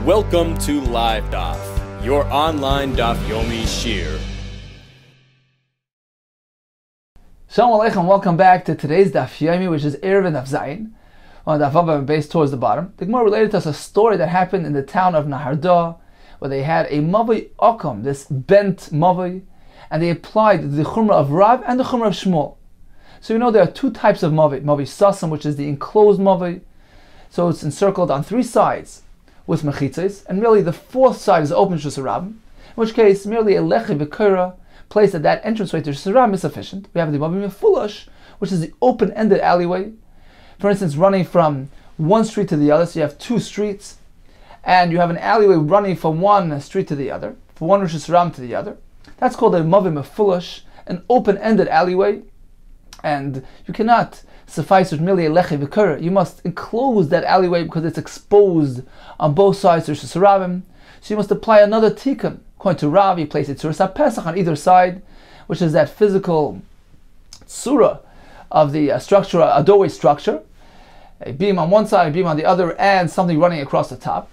Welcome to Live Daf, your online Daf Yomi Shiur. Shalom Aleichem, welcome back to today's Daf Yomi, which is Eruvin Daf Zayin, on Daf Vav base towards the bottom. The Gemara related to us a story that happened in the town of Naharda, where they had a Mavoi Okum, this bent Mavoi, and they applied the Chumrah of Rav and the Chumrah of Shmuel. So you know there are two types of Mavoi. Mavoi Sasam, which is the enclosed Mavoi, so it's encircled on three sides with mechitzes, and merely the fourth side is open Shus Harabim, in which case merely a lechi v'kura placed at that entranceway to Shus Harabim is sufficient. We have the Mavoi Mefulash, which is the open-ended alleyway, for instance running from one street to the other, so you have two streets, and you have an alleyway running from one street to the other, from one Shus Harabim to the other. That's called a Mavoi Mefulash, an open-ended alleyway, and you cannot suffice with merely a lechi v'kura. You must enclose that alleyway because it's exposed on both sides to Shus Harabim. So you must apply another tikkun. According to Rav, you place a tzuras pesach on either side, which is that physical surah of the structure, a doorway structure, a beam on one side, a beam on the other, and something running across the top.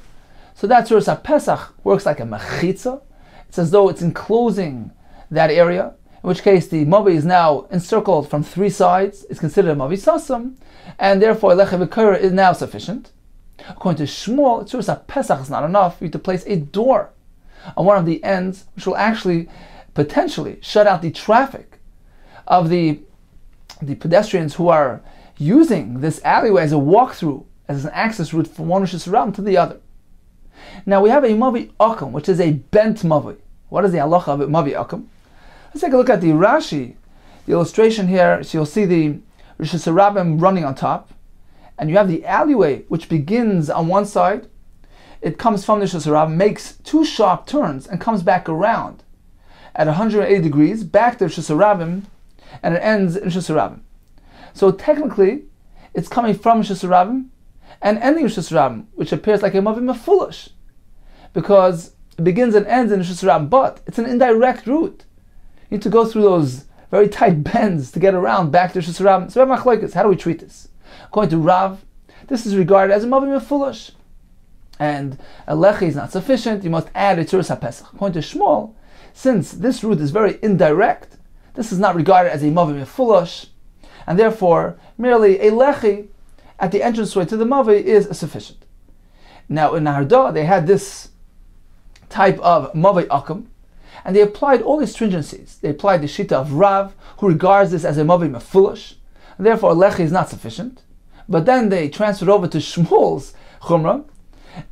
So that tzuras pesach works like a mechitza. It's as though it's enclosing that area, in which case the Mavoi is now encircled from three sides. It's considered a Mavoi Sasam, and therefore lechi v'kura is now sufficient. According to Shmuel, tzuras pesach is not enough. You have to place a door on one of the ends, which will actually potentially shut out the traffic of the pedestrians who are using this alleyway as a walkthrough, as an access route from one Shus Harabim to the other. Now we have a Mavoi Okum, which is a bent Mavoi. What is the halacha of a Mavoi Okum? Let's take a look at the Rashi, the illustration here. So you'll see the Shus Harabim running on top, and you have the alleyway which begins on one side. It comes from the Shus Harabim, makes two sharp turns, and comes back around at 180 degrees back to Shus Harabim, and it ends in Shus Harabim. So technically, it's coming from Shus Harabim and ending in Shus Harabim, which appears like a Mavoi Mefulash, because it begins and ends in Shus Harabim, but it's an indirect route. You need to go through those very tight bends to get around back to Shus Harabim. So we have machlokes. How do we treat this? According to Rav, this is regarded as a Mavoi Mefulash, and a lechi is not sufficient. You must add a tzuras pesach. According to Shmuel, since this route is very indirect, this is not regarded as a Mavoi Mefulash, and therefore merely a lechi at the entranceway to the Mavoi is sufficient. Now in Naharda, they had this type of Mavoi Okum, and they applied all the stringencies. They applied the shita of Rav, who regards this as a Mavoi Mefulash, and therefore a lechi is not sufficient. But then they transferred over to Shmuel's Chumrah,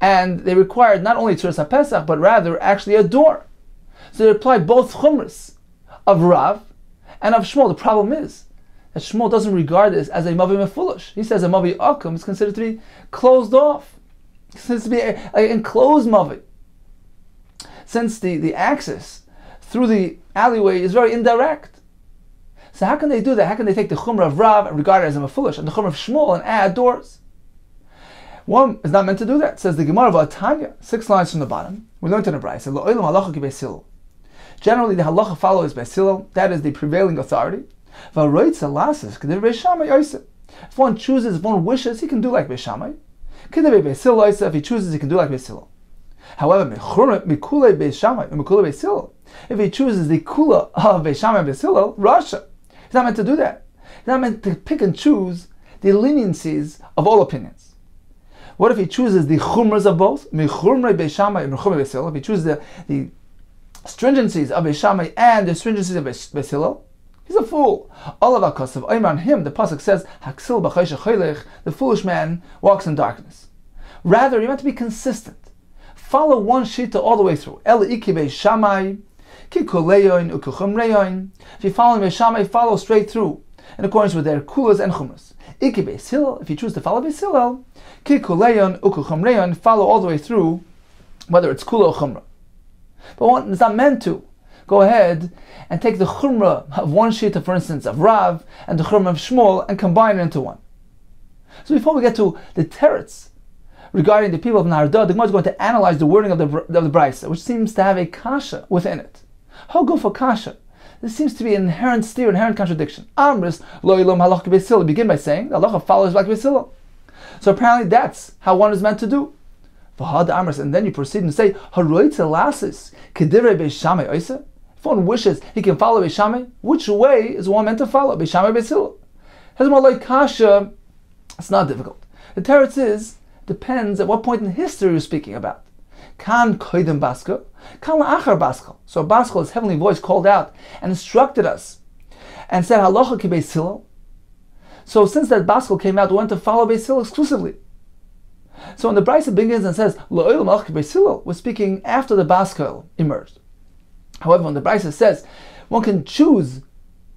and they required not only tzuras pesach, but rather actually a door. So they applied both Chumras of Rav and of Shmuel. The problem is that Shmuel doesn't regard this as a Mavoi Mefulash. He says a Mavoi Okum is considered to be closed off. It's considered to be an enclosed Mavoi, since the access through the alleyway is very indirect. So how can they do that? How can they take the Chumrah of Rav and regard it as a Mefulash, and the Chumrah of Shmuel and add doors? One is not meant to do that. It says the Gemara of Tanya, 6 lines from the bottom. We learned in the Brayso, Lo halacha ki beis Hillel. Generally, the halacha follows beis Hillel. That is the prevailing authority. If one chooses, if one wishes, he can do like Beis Shammai. If he chooses, he can do like Beis Hillel. However, if he chooses the kula of Beis Shammai and Beis Hillel, Rasha, he's not meant to do that. He's not meant to pick and choose the leniencies of all opinions. What if he chooses the chumras of both? If he chooses the stringencies of Beis Shammai and the stringencies of Beis Hillel, he's a fool. All of Akasav, on him, the pasuk says, Haksil b'chayshech choylech, the foolish man walks in darkness. Rather, you're meant to be consistent. Follow one shita all the way through. If you follow Beis Shammai, follow straight through in accordance with their kulas and chumras. If you choose to follow Beis Hillel, follow all the way through, whether it's kula or chumrah. But one is not meant to go ahead and take the chumrah of one shita, for instance, of Rav, and the chumrah of Shmuel, and combine it into one. So before we get to the teretz regarding the people of Naharda, the Gemara is going to analyze the wording of the Brayso, which seems to have a kasha within it. How go for kasha? This seems to be an inherent steer, inherent contradiction. Amris lo ilom halacha ki beis Hillel. Begin by saying the halacha follows like Beis Hillel. So apparently that's how one is meant to do. And then you proceed and say, if one wishes, he can follow Beis Shammai. Which way is one meant to follow? Beis Shammai, Beis Hillel? Has more like kasha. It's not difficult. The teretz depends at what point in history you're speaking about. Kan koidem baska, kan la'achar baskal. So baskal, his heavenly voice, called out and instructed us and said halacha ki Beis Hillel. So since that baskal came out, we went to follow Beis Hillel exclusively. So when the Brisa begins and says Lo'olam halacha ki Beis Hillel, we're speaking after the baskal emerged. However, when the Brisa says one can choose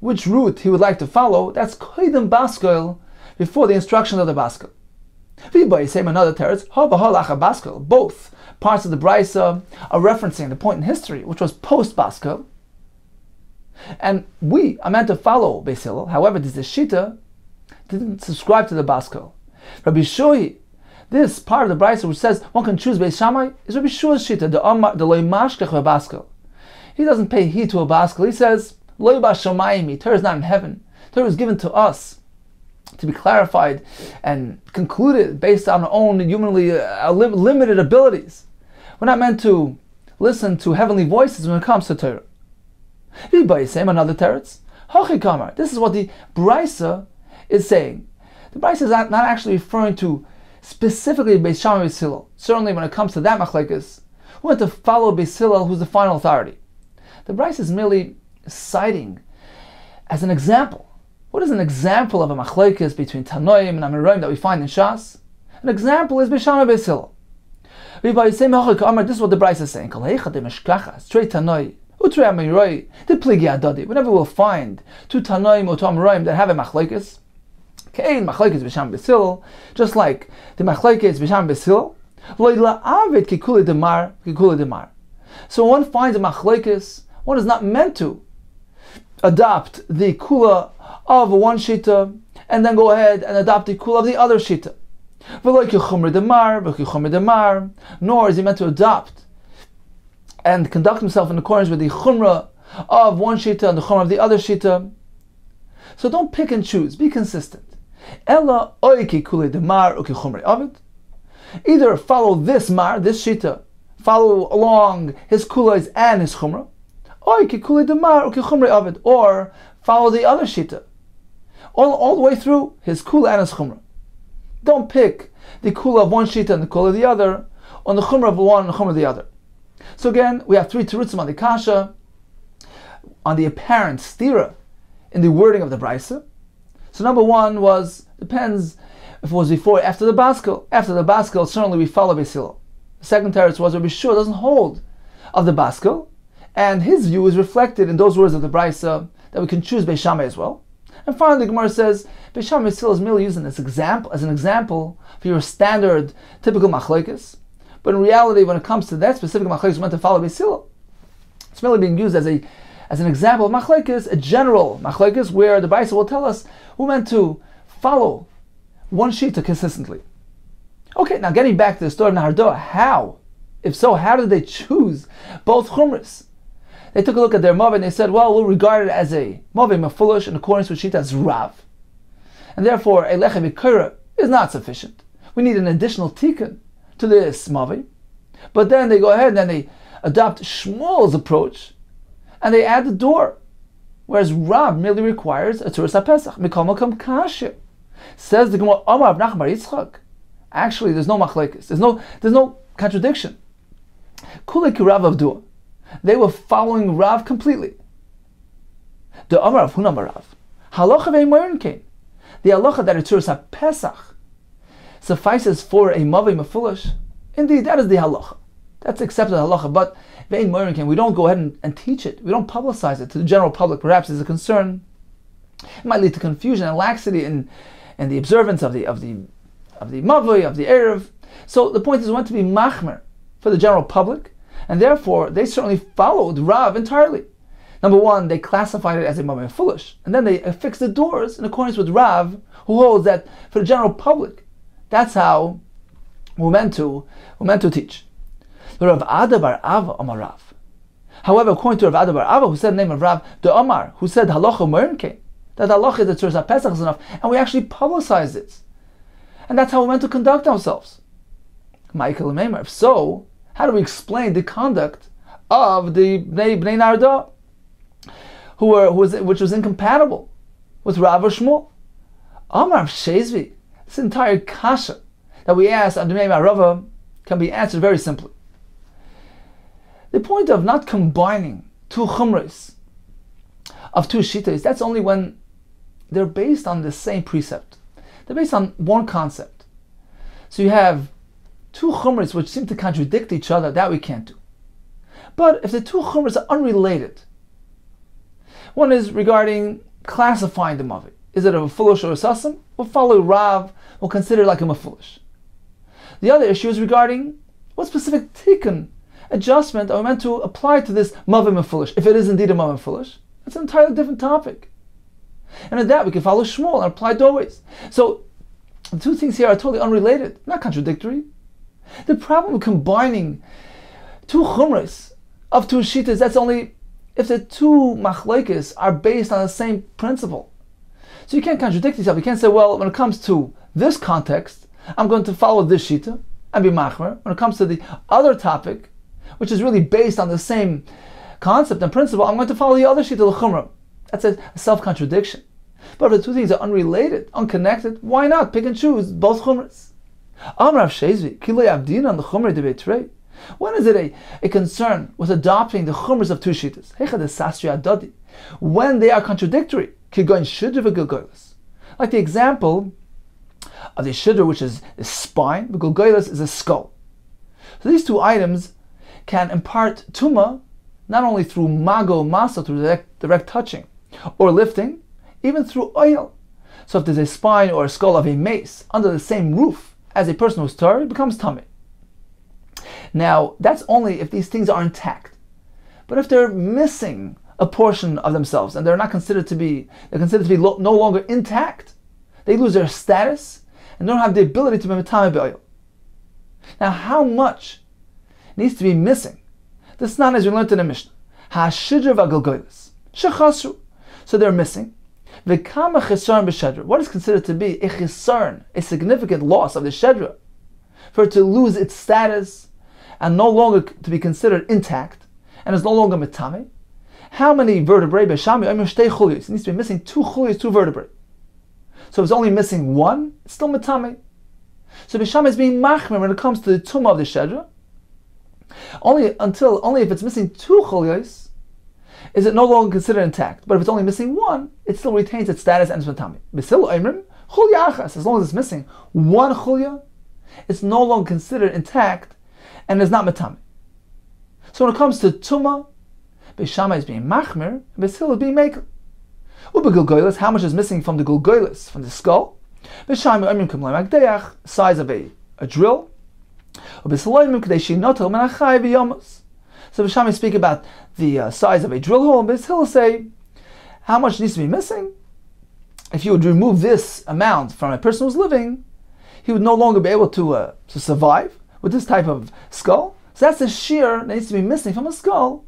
which route he would like to follow, that's koidem baskal, before the instruction of the baskal. Same another teretz, baskal. Both parts of the Brisa are referencing the point in history, which was post baskal, and we are meant to follow Beis Hillel. However, this shita didn't subscribe to the baskal. Rabbi Shoi, this part of the Brisa which says one can choose Beis Shammai, is Rabbi Shua's shita, the loy mashkech baskal. He doesn't pay heed to a baskal. He says loy bashamayim. Torah is not in heaven. Torah is given to us to be clarified and concluded based on our own humanly limited abilities. We're not meant to listen to heavenly voices when it comes to Torah. Another teretz. This is what the Brisa is saying. The Brisa is not actually referring to specifically Beis Shammai Beis Hillel. Certainly when it comes to that machlekes, we want to follow Beis Hillel, who's the final authority. The Brisa is merely citing as an example. What is an example of a machlekes between Tanoim and Amoraim that we find in Shas? An example is Beis Shammai Beis Hillel. This is what the Brisa is saying. Straight Tanoi, Utrei Amorai, the pligi adadi. Whenever we'll find two Tanoim or two Amoraim that have a machlekes, Kein machlekes Beis Shammai Beis Hillel, just like the machlekes Beis Shammai Beis Hillel, lo la'avid kikuli demar, kikuli demar. So when one finds a machlekes, one is not meant to adopt the kula of one shita and then go ahead and adopt the kula of the other shita. Nor is he meant to adopt and conduct himself in accordance with the chumrah of one shita and the chumrah of the other shita. So don't pick and choose, be consistent. Either follow this mar, this shita, follow along his kulas and his chumrah, or follow the other shita, all the way through his kula and his chumrah. Don't pick the kula of one shita and the kula of the other, on the chumrah of one and the chumrah of the other. So again, we have three terutzim on the kasha, on the apparent stira in the wording of the Brisa. So number one depends if it was before or after the baskal. After the baskal, certainly we follow Beis Hillel. The second teretz was Rabbi Shua doesn't hold of the baskal, and his view is reflected in those words of the Brisa that we can choose Beis Shammai as well. And finally, the Gemara says Beis Shammai still is merely used as an example for your standard, typical machlekes. But in reality, when it comes to that specific machlekes meant to follow Beis Hillel, it's merely being used as an example of machlekes, a general machlekes, where the Brisa will tell us we're meant to follow one shita consistently. Okay, now getting back to the story of Nahar, how? If so, how did they choose both chumras? They took a look at their Mavi and they said, well, we'll regard it as a Mavi Mefulish in accordance with Shita's Rav. And therefore, a Lechem Ikura is not sufficient. We need an additional tikkun to this Mavi. But then they go ahead and then they adopt Shmuel's approach and they add the door. Whereas Rav merely requires a Tzuras HaPesach. Mikol Makam Kasha. Says the Gemara, Amar Abnach Bar Yitzchak. Actually, there's no machlekes. There's no contradiction. Kulei Rav Avdua. They were following Rav completely. The Amar of Hunam Rav. Halacha ve'imorin kain. The halacha that a Tzuras HaPesach suffices for a Mavi Mefulish. Indeed, that is the halacha. That's accepted halacha. But ve'imorin kain, we don't go ahead and teach it. We don't publicize it to the general public. Perhaps there's a concern. It might lead to confusion and laxity in the observance of the Mavi, of the Erev. So the point is, we want to be machmer for the general public. And therefore, they certainly followed Rav entirely. Number one, they classified it as a Mavi Mefulish, and then they affixed the doors in accordance with Rav, who holds that for the general public, that's how we're meant to teach. Rav Ada bar Ava Amar Rav. However, according to Rav Ada bar Ava, who said the name of Rav, the Amar, who said Halacha Mernke, that Halacha is the Tzuras HaPesach is enough, and we actually publicized it. And that's how we're meant to conduct ourselves. Michael Meimer. If so, how do we explain the conduct of the Bnei Narda, which was incompatible with Rav or Shmuel? Amar Shezvi, this entire kasha that we asked on Bnei Marava can be answered very simply. The point of not combining two chumras of two shitas, that's only when they're based on the same precept. They're based on one concept. So you have two chumras which seem to contradict each other, that we can't do. But if the two chumras are unrelated, one is regarding classifying the mavi. Is it a mefulush or a sasam? We'll follow Rav, we'll consider it like a mefulush. The other issue is regarding what specific tikkun, adjustment are we meant to apply to this mavi mefulush. If it is indeed a mavi mefulush, that's an entirely different topic. And in that we can follow Shmuel and apply it always. So the two things here are totally unrelated, not contradictory. The problem with combining two chumras of two shitas, that's only if the two machlekes are based on the same principle. So you can't contradict yourself. You can't say, well, when it comes to this context, I'm going to follow this shita and be machmer. When it comes to the other topic, which is really based on the same concept and principle, I'm going to follow the other shita l'chumra. That's a self-contradiction. But if the two things are unrelated, unconnected, why not pick and choose both chumras? Amrav Shezvi, kilei avdina the chumra de betrei. When is it a concern with adopting the chumras of two shitas? When they are contradictory. Like the example of the shiddur, which is the spine, the gulgoylas is a skull. So these two items can impart tuma not only through mago masa, through direct touching, or lifting, even through oil. So if there's a spine or a skull of a mace under the same roof as a person who's tar, it becomes tummy. Now, that's only if these things are intact. But if they're missing a portion of themselves and they're considered to be no longer intact, they lose their status and don't have the ability to be metame be'oil. Now, how much needs to be missing? This is not as we learned in the Mishnah. Ha'ashidr v'agalgoylis shechasru. So they're missing. V'kama chesaron b'shedra. What is considered to be a chesaron, a significant loss of the shedra, for it to lose its status and no longer to be considered intact and is no longer metame? How many vertebrae? It needs to be missing two chulios, two vertebrae. So if it's only missing one, it's still metame. So b'sham is being machmer when it comes to the tumah of the shedra. Only if it's missing two chulios is it no longer considered intact. But if it's only missing one, it still retains its status and it's metame. As long as it's missing one chulia, it's no longer considered intact and is not metame. So when it comes to tumah, Beis is being machmer, and Beis Hillel is being maker. Ubegulgoylis, how much is missing from the gulgoylis, from the skull? Beis size of a drill. So Beis speak about the size of a drill hole, and Beis Hillel say how much needs to be missing. If you would remove this amount from a person who's living, he would no longer be able to survive with this type of skull. So that's the shiur that needs to be missing from a skull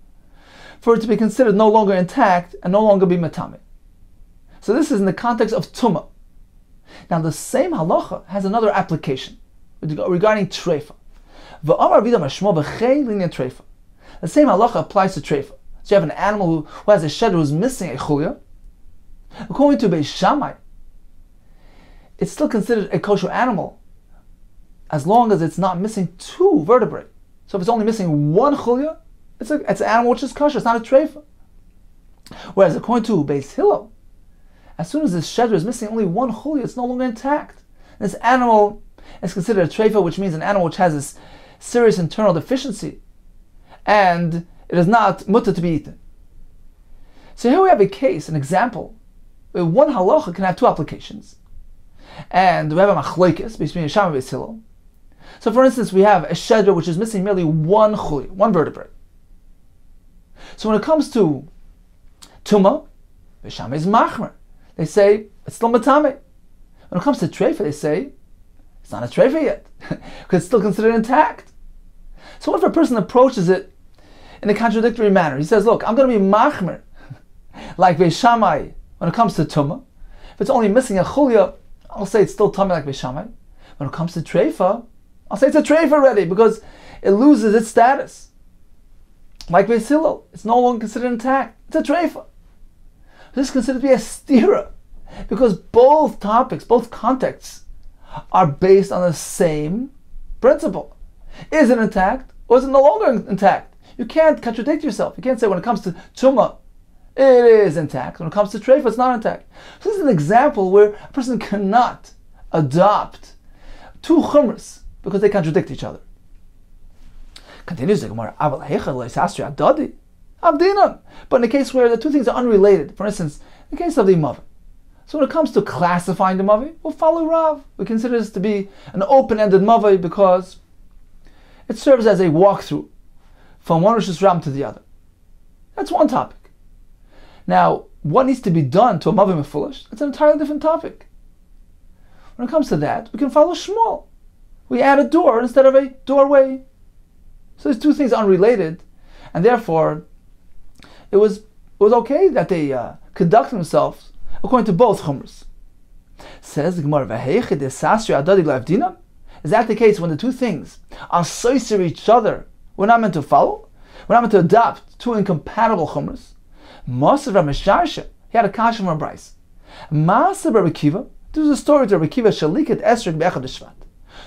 for it to be considered no longer intact and no longer be metame. So this is in the context of tumah. Now the same halacha has another application regarding treifa. The same halacha applies to treifa. So you have an animal who has a shedder who's missing a chulia. According to Beis Shammai, it's still considered a kosher animal as long as it's not missing two vertebrae. So if it's only missing one chulia, it's an animal which is kosher, it's not a treifa. Whereas according to Beis Hillel, as soon as this shedder is missing only one chulia, it's no longer intact. This animal is considered a treifa, which means an animal which has this serious internal deficiency, and it is not mutter to be eaten. So here we have a case, an example, where one halacha can have two applications. And we have a machlokes between Sham and Beis Hillel. So for instance, we have a shedder which is missing merely one chulia, one vertebrae. So when it comes to tumah, Beis Shammai is machmer. They say it's still metame. When it comes to treifa, they say it's not a treifa yet because it's still considered intact. So what if a person approaches it in a contradictory manner? He says, "Look, I'm going to be machmer like Beis Shammai when it comes to tumah. If it's only missing a chulia, I'll say it's still tummy like Beis Shammai. When it comes to treifa, I'll say it's a treif already because it loses its status. Like Beis Hillel, it's no longer considered intact. It's a treifa. This is considered to be a stira because both topics, both contexts, are based on the same principle. Is it intact or is it no longer intact? You can't contradict yourself. You can't say when it comes to tumah, it is intact. When it comes to treifa, it's not intact. So this is an example where a person cannot adopt two chumras because they contradict each other. Continues the Gemara, but in a case where the two things are unrelated, for instance, in the case of the Mavi. So when it comes to classifying the Mavi, we'll follow Rav. We consider this to be an open-ended Mavi because it serves as a walkthrough from one Rosh Hashanah to the other. That's one topic. Now, what needs to be done to a Mavi Mefulish? It's an entirely different topic. When it comes to that, we can follow Shmuel. We add a door instead of a doorway. So these two things are unrelated, and therefore it was okay that they conduct themselves according to both chumras. Says the Gemara, is that the case when the two things are associated with each other? We're not meant to follow. We're not meant to adopt two incompatible chumras. Masav Rabbi Sharsha, he had a kasha from a Bryce. Masav Rabbi Kiva, this is a story to Rabbi Kiva Shalikat Esrog Be'echad Shvat.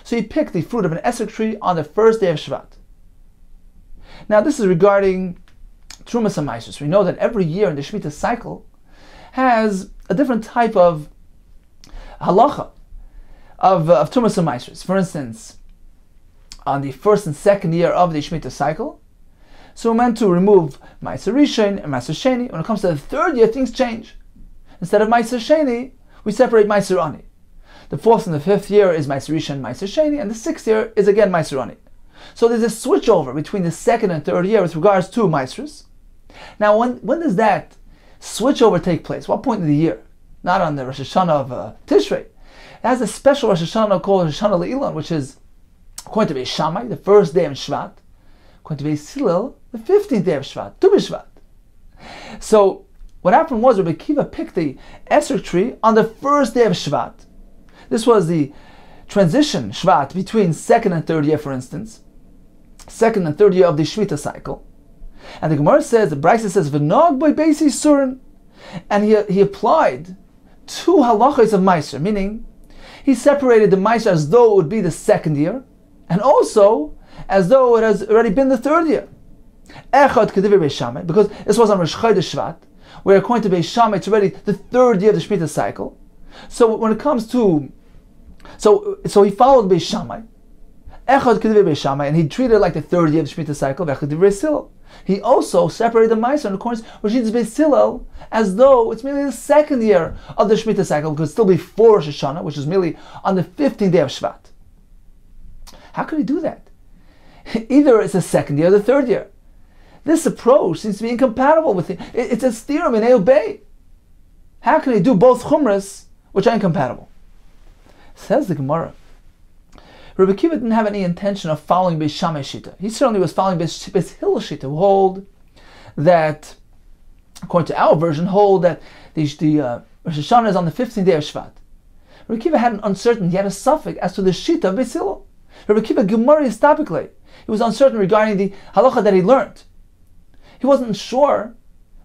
So he picked the fruit of an esrog tree on the first day of Shvat. Now this is regarding Trumas and Maasros. We know that every year in the Shemitah cycle has a different type of halacha of Trumas and Maasros. For instance, on the first and second year of the Shemitah cycle, so we're meant to remove Ma'aser Rishon and Ma'aser Sheni. When it comes to the third year, things change. Instead of Ma'aser Sheni, we separate Ma'aser Ani. The fourth and the fifth year is Ma'aser Rishon and Ma'aser Sheni, and the sixth year is again Ma'aser Ani. So there's a switchover between the second and third year with regards to Maasros. Now, when does that switchover take place? What point of the year? Not on the Rosh Hashanah of Tishrei. It has a special Rosh Hashanah called Rosh Hashanah Le'ilan, which is according to Beis Shammai, the first day of Shvat. According to Beis Hillel, the 15th day of Shvat, Tu B'Shvat. So what happened was Rabbi Kiva picked the esrog tree on the first day of Shvat. This was the transition Shvat between second and third year, for instance. Second and third year of the Shemitah cycle. And the Gemara says, the Brisa says, V'nog by Beisi Surin. And he applied two halachos of Meiser, meaning he separated the Meiser as though it would be the second year, and also as though it has already been the third year. Echad Kedivir Beis Shammai, because this was on Rosh Chodesh Shvat, where according to Beis Shammai it's already the third year of the Shemitah cycle. So when it comes to, so he followed Beis Shammai, Echad Kedivir Beis Shammai, and he treated it like the third year of the Shemitah cycle, V'echad Kedivir Beis Hillel. He also separated the Meiser in accordance with Beis Hillel as though it's merely the second year of the Shemitah cycle, because it's still before Rosh Hashanah, which is merely on the 15th day of Shvat. How could he do that? Either it's the second year or the third year. This approach seems to be incompatible with it. It's a steerum in obey. How can he do both chumras which are incompatible? Says the Gemara, Rabbi Kiva didn't have any intention of following Beis Shammai Shita. He certainly was following Beis Hillel Shita, who hold that, according to our version, hold that the Rosh Hashanah is on the 15th day of Shvat. Rabbi Kiva had an uncertainty, he had a suffix as to the Shita of Beis Hillel. Rabbi Kiva Gemarius topically, he was uncertain regarding the halacha that he learned. He wasn't sure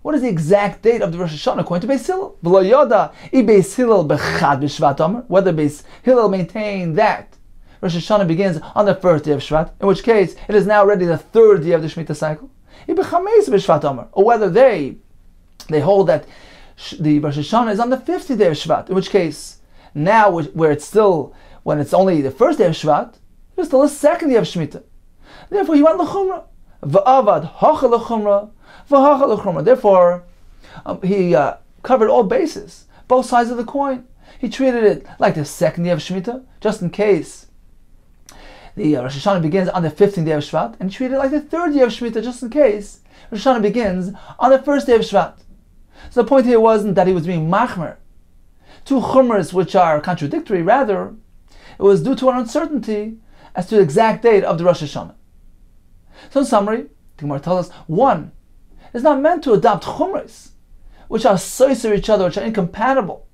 what is the exact date of the Rosh Hashanah according to Beis Hillel. V'lo yoda I Beis Hillel b'chad b'Shvat Omer, whether Beis Hillel maintained that Rosh Hashanah begins on the first day of Shvat, in which case it is now already the third year of the Shemitah cycle, or whether they hold that the Rosh Hashanah is on the 50th day of Shvat, in which case now where it's still, when it's only the first day of Shvat, it's still the second day of Shemitah. Therefore he went l'chumra. V'avad hacha l'chumra, v'hacha l'chumra. Therefore he covered all bases, both sides of the coin. He treated it like the second day of Shemitah, just in case the Rosh Hashanah begins on the 15th day of Shvat, and he treated it like the third year of Shemitah, just in case Rosh Hashanah begins on the first day of Shvat. So the point here wasn't that he was being machmer, two chumras which are contradictory, rather it was due to an uncertainty as to the exact date of the Rosh Hashanah. So in summary, the Gemara tells us, one is not meant to adopt chumras which are associated with each other, which are incompatible.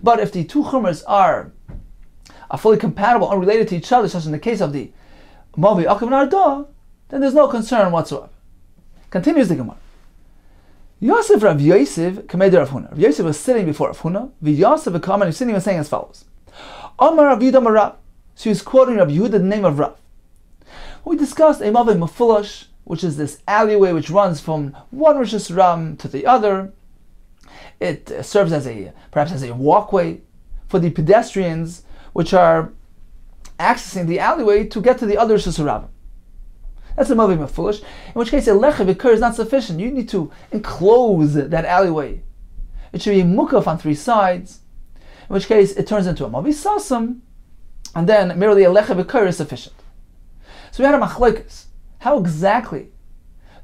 But if the two chumras are are fully compatible, unrelated to each other, such as in the case of the Mavi Akav Narda, then there's no concern whatsoever. Continues the Gemara. Yosef Rav Yosef Kameder Rav Huna. Rav Yosef was sitting before Rav Huna. Yosef was coming and sitting and saying as follows. Amar Rav Yehuda Rav. So he was quoting Rav Yehuda, the name of Rav. We discussed a Mavi Mefulash, which is this alleyway which runs from one Rosh Hashanah to the other. It serves as perhaps as a walkway for the pedestrians which are accessing the alleyway to get to the other Rosh Hashanah. That's a Mavi Mefulish, in which case a Lecha V'Kur is not sufficient. You need to enclose that alleyway. It should be Mukaf on three sides, in which case it turns into a Mavi Sasam, and then merely a Lecha V'Kur is sufficient. So we had a Machlokes. How exactly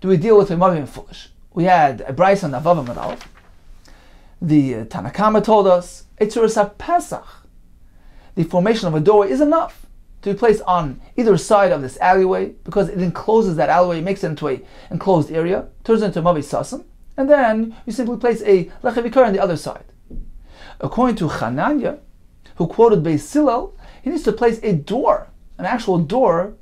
do we deal with a Mavi Mefulish? We had a Bryce on Avav Aleph. The Tanakama told us, Eitzuras HaPesach, the formation of a doorway is enough to be placed on either side of this alleyway, because it encloses that alleyway, makes it into an enclosed area, turns it into a Mavi Sasam, and then you simply place a Lecha V'Kur on the other side. According to Chananya, who quoted Beis Hillel, he needs to place a door, an actual door,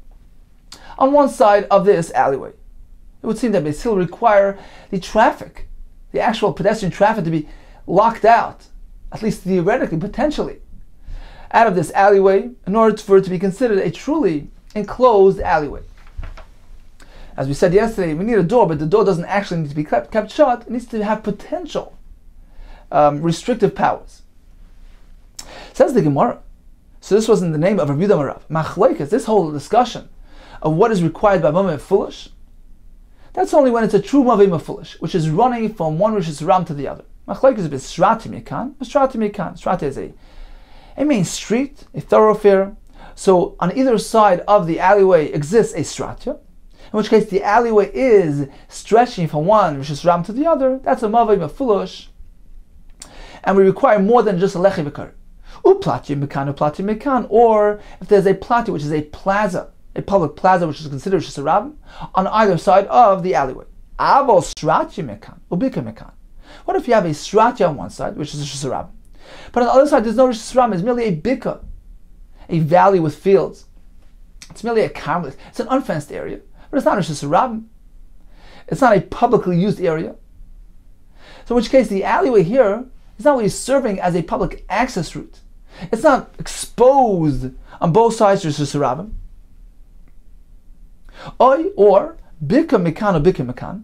on one side of this alleyway. It would seem that Beis Hillel require the traffic, the actual pedestrian traffic, to be locked out, at least theoretically, potentially, out of this alleyway in order for it to be considered a truly enclosed alleyway. As we said yesterday, we need a door, but the door doesn't actually need to be kept shut. It needs to have potential restrictive powers. Says the Gemara. So this was in the name of Rav Yehuda Rav. Machlokes, this whole discussion of what is required by Mavi Mefulish, that's only when it's a true Mavi Mefulish, which is running from one Rosh Hashanah to the other. Machlokes is Srati Mikan. Srati is a main street, a thoroughfare. So on either side of the alleyway exists a stratya, in which case the alleyway is stretching from one Rosh Hashanah to the other. That's a Mavi Mefulish, and we require more than just a Lecha V'Kur. Uplatya Mikan, or if there's a platya, which is a plaza, a public plaza which is considered Rosh Hashanah, on either side of the alleyway. Aval Stratya Mikan, Ubika Mikan. What if you have a stratya on one side, which is Rosh Hashanah, but on the other side there's no Rosh Hashanah, it's merely a bika, a valley with fields. It's merely a carmelit. It's an unfenced area, but it's not Rosh Hashanah. It's not a publicly used area. So in which case the alleyway here is not really serving as a public access route. It's not exposed on both sides of Rosh Hashanah. Or bika mikan or bika mikan.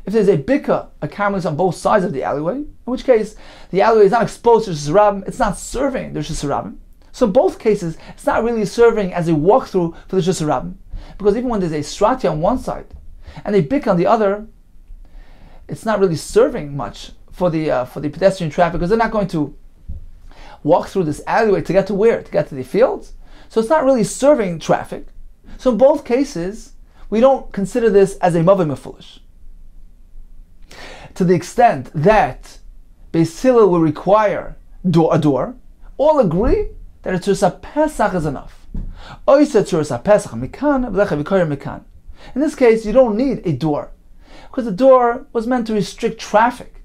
If there's a bika, a carmelit on both sides of the alleyway, in which case the alleyway is not exposed to Rosh Hashanah, it's not serving the Rosh Hashanah. So in both cases, it's not really serving as a walkthrough for the Rosh Hashanah, because even when there's a stratya on one side and a bika on the other, it's not really serving much for the pedestrian traffic, because they're not going to walk through this alleyway to get to where? To get to the fields. So it's not really serving traffic. So in both cases, we don't consider this as a Mavi Mefulish. To the extent that Beis Hillel will require a door, all agree that a Tzuras Pesach is enough. In this case, you don't need a door, because the door was meant to restrict traffic,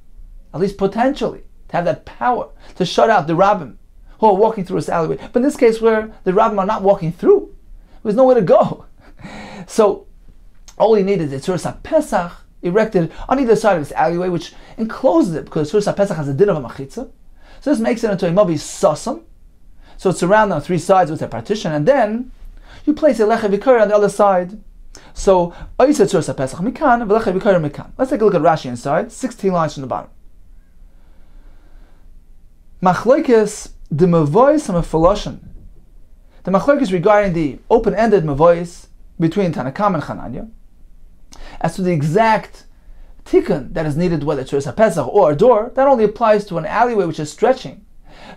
at least potentially, to have that power to shut out the rabbim who are walking through this alleyway. But in this case, where the rabbim are not walking through, there's nowhere to go. So all you need is a Tzuras Pesach erected on either side of this alleyway, which encloses it, because Tzuras Pesach has a din of a machitza. So this makes it into a Mavi Sasam. So it's surrounded on three sides with a partition, and then you place a Lecha V'Kur on the other side. So Tzuras Pesach mikan, v'Lecha V'Kur mikan. Let's take a look at Rashi inside, 16 lines from the bottom. Machlokes the Mavois and Mefoloshin. The Machlokes regarding the open-ended Mavois between Tanakam and Chananya, as to the exact tikkun that is needed, whether it's Tzuras Pesach or a door, that only applies to an alleyway which is stretching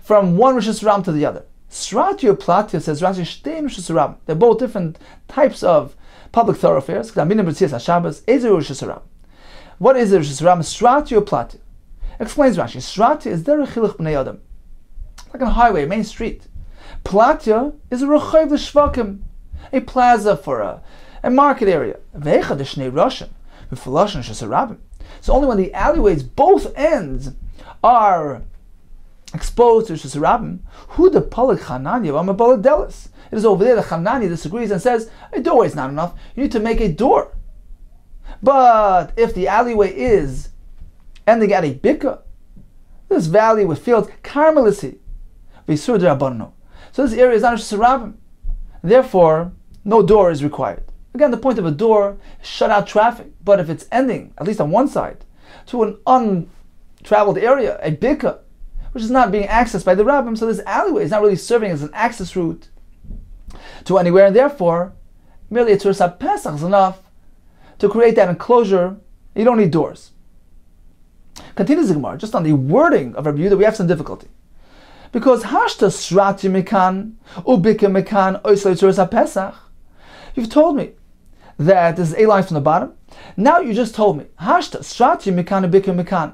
from one Rosh Hashanah to the other. Stratya Platya says Rashi Shteim Rosh Hashanah. They're both different types of public thoroughfares. What is a Rosh Hashanah? Stratya Platya. Explains Rashi. Stratya is derech chiluk b'nei adam, like on a highway, a main street. Platya is a rochayv l'shvakim, a plaza for a market area. Ve'echa d'shnei roshim v'foloshin shesarabim. So only when the alleyways, both ends, are exposed to Rishus Rabbim, who the Palik Chananya V'Amabalik Delis. It is over there that Chananya disagrees and says, a doorway is not enough, you need to make a door. But if the alleyway is ending at a bika, this valley with fields, Carmelisi, V'Isur D'Rabbanan. So this area is not Rishus Rabbim. Therefore, no door is required. Again, the point of a door is shut out traffic. But if it's ending, at least on one side, to an untraveled area, a bika, which is not being accessed by the rabbim, so this alleyway is not really serving as an access route to anywhere, and therefore, merely a Tzuras Pesach is enough to create that enclosure. You don't need doors. Continues the Gemara, just on the wording of Rabbi Yehuda, we have some difficulty. Because Hashta Srati Mekan, Ubika Mekan, Oisle Tzuras Pesach. You've told me that this is 8 lines from the bottom. Now you just told me, Hashta Srati Mekan, Ubika Mekan.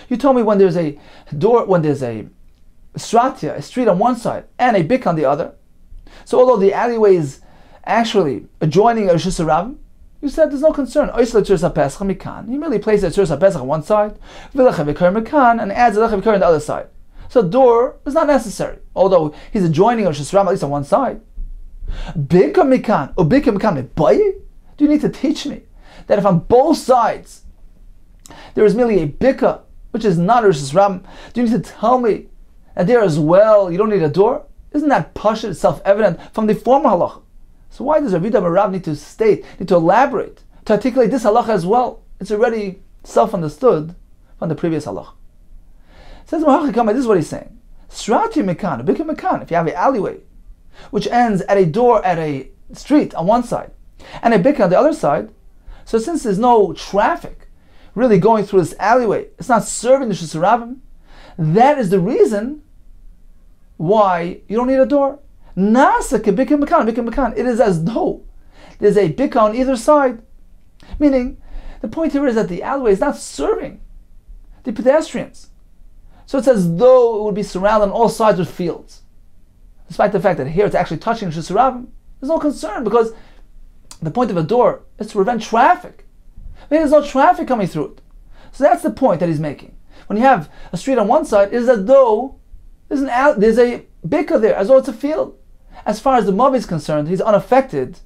You told me when there's a door, when there's a stratia, a street on one side, and a bik on the other. So although the alleyway is actually adjoining a Rishus Rabbim, you said there's no concern. He merely places a Tzuras Pesach on one side, and adds a Lechav Vikar on the other side. So door is not necessary, although he's adjoining a Rishus Rabbim at least on one side. Bika Mikan, or Bika Mikan, do you need to teach me that if on both sides there is merely a bika, which is not a Rishus Rabbim, do you need to tell me that there as well you don't need a door? Isn't that pashut self-evident from the former halacha? So why does Rabbi Yehuda Rav need to state, need to elaborate, to articulate this halacha as well? It's already self-understood from the previous halacha. Says this is what he's saying. Srati mekan, a bika mekan, if you have an alleyway, which ends at a door at a street on one side, and a bika on the other side, so since there's no traffic really going through this alleyway, it's not serving the Rishus Rabbim, that is the reason why you don't need a door. Nasa bika mekan. It is as though there's a bika on either side. Meaning, the point here is that the alleyway is not serving the pedestrians. So it's as though it would be surrounded on all sides with fields. Despite the fact that here it's actually touching Rishus Rabbim, there's no concern because the point of a door is to prevent traffic. Maybe there's no traffic coming through it. So that's the point that he's making. When you have a street on one side, it is as though there's a bika there, as though it's a field. As far as the Mavi is concerned, he's unaffected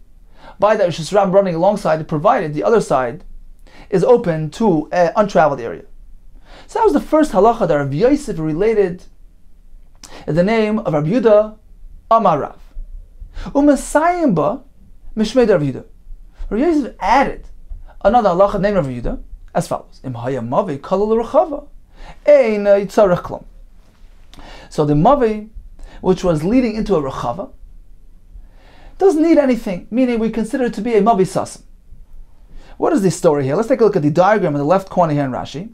by that Rishus Rabbim running alongside, provided the other side is open to an untraveled area. So that was the first halacha that Rabbi Yosef related in the name of Rabbi Yehuda Amar Rav. U'masayim ba mishmei Rabbi Yehuda. Rabbi Yosef added another halacha named Rabbi Yehuda as follows: Im haya mavi kalul rechava, ein yitzarech klum. So the mavi, which was leading into a rechava, doesn't need anything, meaning we consider it to be a mavi sasim. What is the story here? Let's take a look at the diagram in the left corner here in Rashi,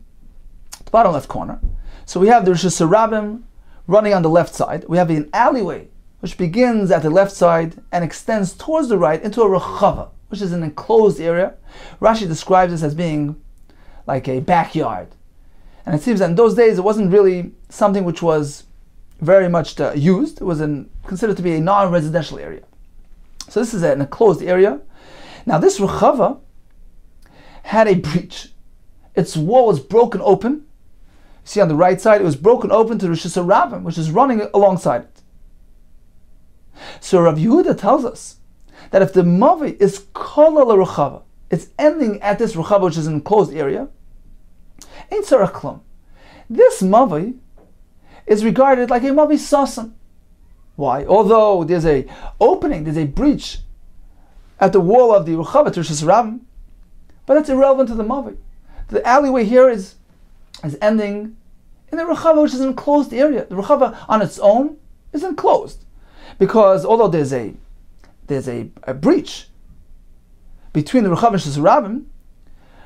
the bottom left corner. So we have the Rishus Rabbim running on the left side. We have an alleyway which begins at the left side and extends towards the right into a rechava, which is an enclosed area. Rashi describes this as being like a backyard. And it seems that in those days it wasn't really something which was very much used. It was considered to be a non-residential area. So this is an enclosed area. Now this rechava had a breach. Its wall was broken open. You see on the right side, it was broken open to Rishus Rabbim, which is running alongside it. So Rav Yehuda tells us that if the mavi is kol al rechava, it's ending at this rechava, which is an enclosed area, ein tzarech klum. This mavi is regarded like a mavi sasim. Why? Although there's a opening, there's a breach at the wall of the rechava to Rishus Rabbim, but that's irrelevant to the mavi. The alleyway here is ending in the rechava, which is an enclosed area. The rechava on its own is enclosed, because although there's a breach between the rechava and Rishus Rabbim,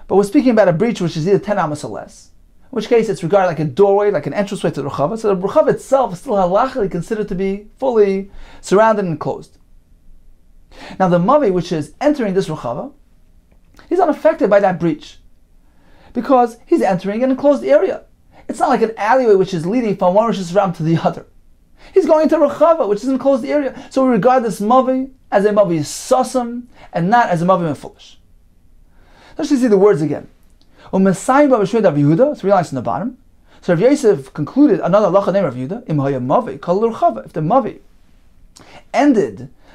but we're speaking about a breach which is either 10 amos or less, in which case it's regarded like a doorway, like an entranceway to the rechava. So the rechava itself is still halachically considered to be fully surrounded and enclosed. Now the mavi, which is entering this rechava, he's unaffected by that breach, because he's entering an enclosed area. It's not like an alleyway which is leading from one Rishus Rabbim to the other. He's going into rechava, which is an enclosed area. So we regard this mavi as a mavi sasam and not as a mavi mefulish. Let's just see the words again. So 3 lines in the bottom. So Rav Yosef concluded another halacha named Rav Yehuda, Im haya mavi kol l'rchava. If the mavi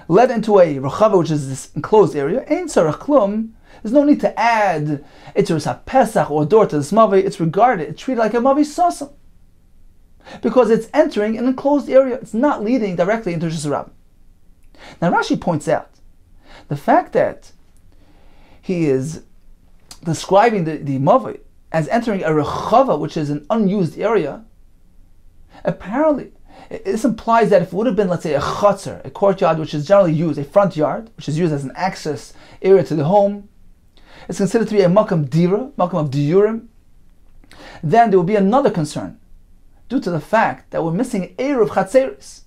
led into a rechava, which is this enclosed area, ein tzarich klum. There's no need to add Itzuris HaPesach or door to this mavi. It's treated like a mavi sasam, because it's entering an enclosed area. It's not leading directly into Rishus Rabbim. Now Rashi points out the fact that he is describing the mavi as entering a rechava, which is an unused area. Apparently, this implies that if it would have been, let's say, a chutzner, a courtyard, which is generally used, a front yard, which is used as an access area to the home, it's considered to be a makam dira, makam of diurim, then there will be another concern due to the fact that we're missing Eruv Chatzeris.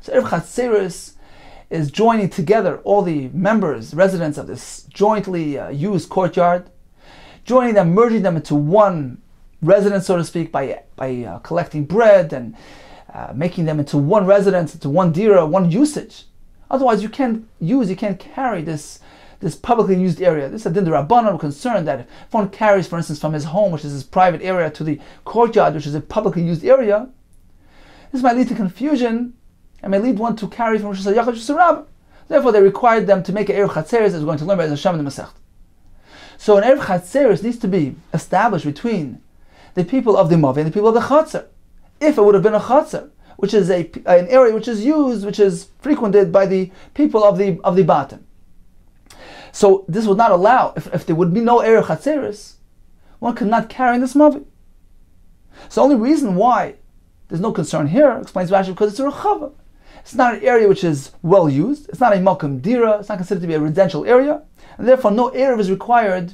So Eruv Chatzeris is joining together all the members, residents of this jointly used courtyard, joining them, merging them into one residence, so to speak, by collecting bread and making them into one residence, into one dira, one usage. Otherwise, you can't carry this publicly used area. This is a din d'Rabbanan. We're concerned that if one carries, for instance, from his home, which is his private area, to the courtyard, which is a publicly used area, this might lead to confusion and may lead one to carry from Rosh Hashanah to Rosh Hashanah. Therefore, they required them to make an Erev Chatzeres, as we're going to learn by Hashem in the Masechet. So an Erev Chatzeres needs to be established between the people of the Mavi and the people of the Chatzer. If it would have been a Chatzer, which is an area which is used, which is frequented by the people of the bottom. So this would not allow, if there would be no Erev Chatzeres, one could not carry in this Mavi. So the only reason why there's no concern here, explains Rashi, because it's a Rechava. It's not an area which is well used. It's not a Malkam Dira. It's not considered to be a residential area. And therefore no Erev is required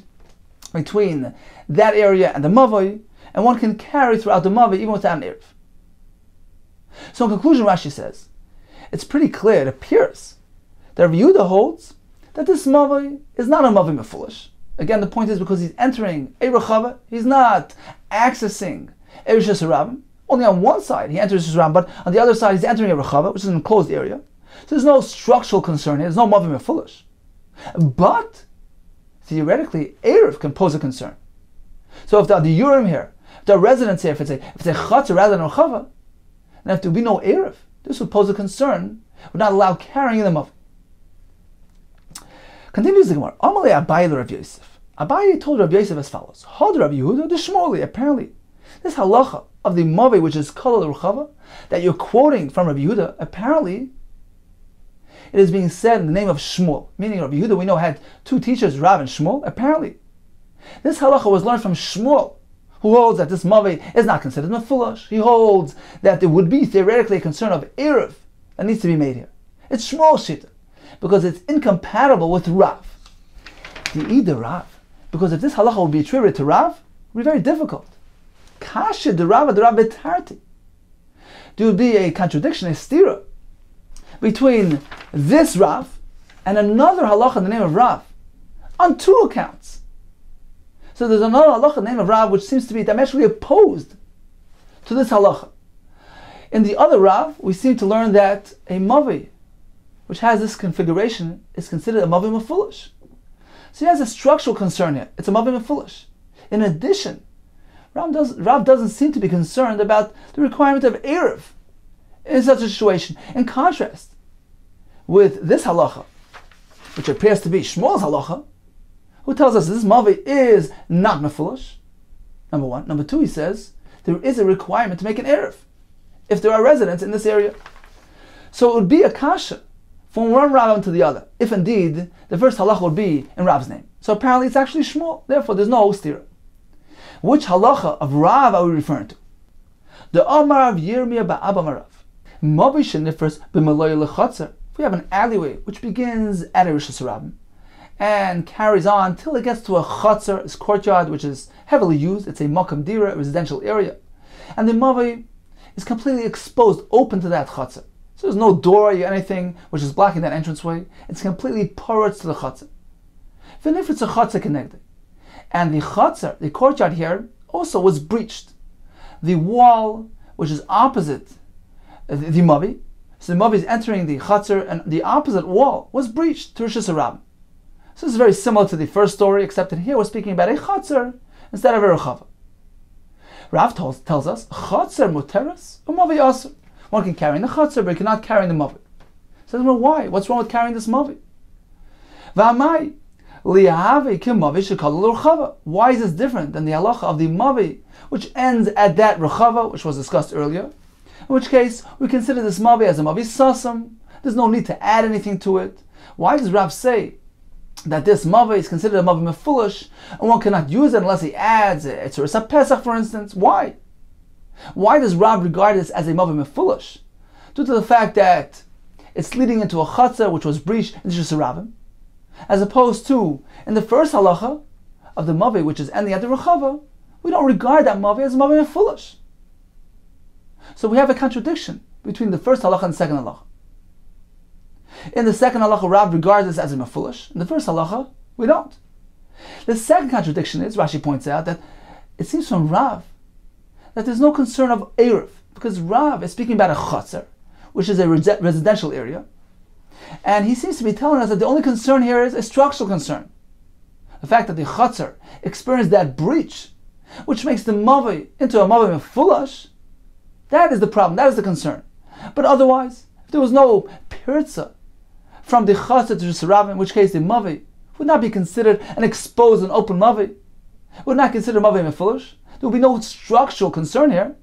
between that area and the Mavi, and one can carry throughout the Mavi even without an Erev. So in conclusion, Rashi says, it's pretty clear, it appears, that Rav Yehuda holds that this Mavi is not a Mavi Mefulish. Again, the point is because he's entering a Rechava, he's not accessing a Rishus Rabbim. Only on one side he enters Rishus Rabbim, but on the other side he's entering a Rechava, which is an enclosed area. So there's no structural concern here, there's no Mavi Mefulish. But, theoretically, Erev can pose a concern. So if there are the Urim here, if there are residents here, if it's a Chatzer rather than a Rechava, then if there would be no Erev, this would pose a concern, would not allow carrying them up. Continues the Gemara. Amalei Abaye Rav Yosef. Abaye told Rav Yosef as follows: Had Rav Yehuda the Shmoli. Apparently, this halacha of the Mavi, which is Kol Ruchava, that you're quoting from Rav Yehuda, apparently it is being said in the name of Shmuel. Meaning Rav Yehuda, we know, had two teachers, Rav and Shmuel. Apparently, this halacha was learned from Shmuel, who holds that this Mavi is not considered Mefulash. He holds that there would be theoretically a concern of Erev that needs to be made here. It's Shmuel's Shita, because it's incompatible with Rav. The Rav. Because if this halacha would be attributed to Rav, it would be very difficult. Kasha the Rav betarti. There would be a contradiction, a stira, between this Rav and another halacha in the name of Rav, on two accounts. So there's another halacha in the name of Rav which seems to be diametrically opposed to this halacha. In the other Rav, we seem to learn that a Mavi, which has this configuration, is considered a Mavi Mefulish. So he has a structural concern here. It's a Mavi Mefulish. In addition, Rav doesn't seem to be concerned about the requirement of Erev in such a situation. In contrast with this halacha, which appears to be Shmuel's halacha, who tells us this Mavi is not Mefulish, number one. Number two, he says, there is a requirement to make an Erev if there are residents in this area. So it would be a kasha from one Rav to the other, if indeed the first halacha would be in Rav's name. So apparently it's actually Shmuel, therefore there's no stira. Which halacha of Rav are we referring to? The Amar of Yirmiyah ba'Abba Marav. Mavi shenifers b'maloy lechatzer. If we have an alleyway which begins at a Rishus Rabbim and carries on till it gets to a chatzer, this courtyard which is heavily used, it's a makam dira, a residential area, and the Mavi is completely exposed, open to that chatzer. So there's no door or anything which is blocking that entranceway. It's completely porous to the chatzer. Even if it's a chatzer connected, and the chatzer, the courtyard here, also was breached. The wall, which is opposite the Mavi, so the Mavi is entering the chatzer, and the opposite wall was breached to Rishus Rabbim. So this is very similar to the first story, except that here we're speaking about a chatzer instead of a rechava. Rav tells us, Chatzar muteras, umavi asr. One can carry in the chatzar, but he cannot carry in the mavi. Says, well, why? What's wrong with carrying this mavi? V'amai liyahavi kim mavi shekal l'ruchava. Why is this different than the halacha of the mavi, which ends at that ruchava, which was discussed earlier? In which case, we consider this mavi as a mavi sasam. There's no need to add anything to it. Why does Rav say that this mavi is considered a mavi mefulish, and one cannot use it unless he adds it? It's a Pesach, for instance. Why? Why does Rav regard this as a mavi mefulish? Due to the fact that it's leading into a chatzah which was breached in Shus Ravim, as opposed to in the first halacha of the mavi, which is ending at the rechava, we don't regard that mavi as a mavi mefulish. So we have a contradiction between the first halacha and the second halacha. In the second halacha, Rav regards this as a mefulish. In the first halacha, we don't. The second contradiction is, Rashi points out, that it seems from Rav that there's no concern of Eruv, because Rav is speaking about a chatzar, which is a residential area, and he seems to be telling us that the only concern here is a structural concern. The fact that the chatzar experienced that breach, which makes the mavi into a mavi mefulish, that is the problem, that is the concern. But otherwise, if there was no pirza from the chatzar to Shus Ravim, in which case the mavi would not be considered an exposed and open mavi, would not consider mavi mefulish, there would be no structural concern here,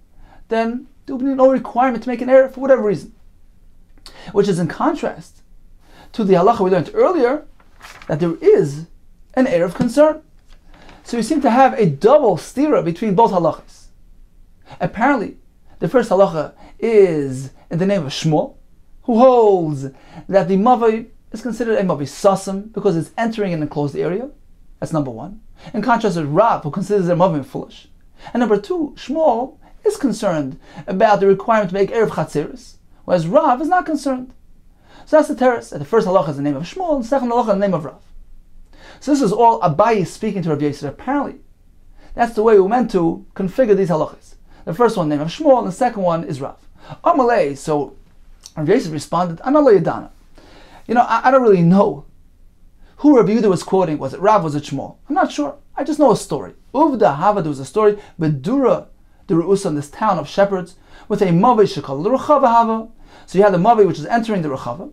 then there would be no requirement to make an error for whatever reason. Which is in contrast to the halacha we learned earlier, that there is an error of concern. So we seem to have a double stira between both halachas. Apparently, the first halacha is in the name of Shmuel, who holds that the mavi is considered a mavi sasam because it's entering an enclosed area. That's number one. In contrast with Rav, who considers it a mavi foolish. And number two, Shmuel is concerned about the requirement to make erev chatzeris, whereas Rav is not concerned. So that's the teres. The first halacha is the name of Shmuel, and the second halacha is the name of Rav. So this is all Abayi speaking to Rav Yosef. Apparently, that's the way we meant to configure these halachas. The first one, name of Shmuel, and the second one is Rav. Amalei, so Rav Yosef responded, Analo Yadana. I don't really know who Rav Yehuda was quoting. Was it Rav, was it Shmuel? I'm not sure. I just know a story. Uvda Hava, there was a story, Bedura, the Reusa in this town of shepherds, with a mavi shekal l'ruchava Hava. So you had the mavi which is entering the ruchava.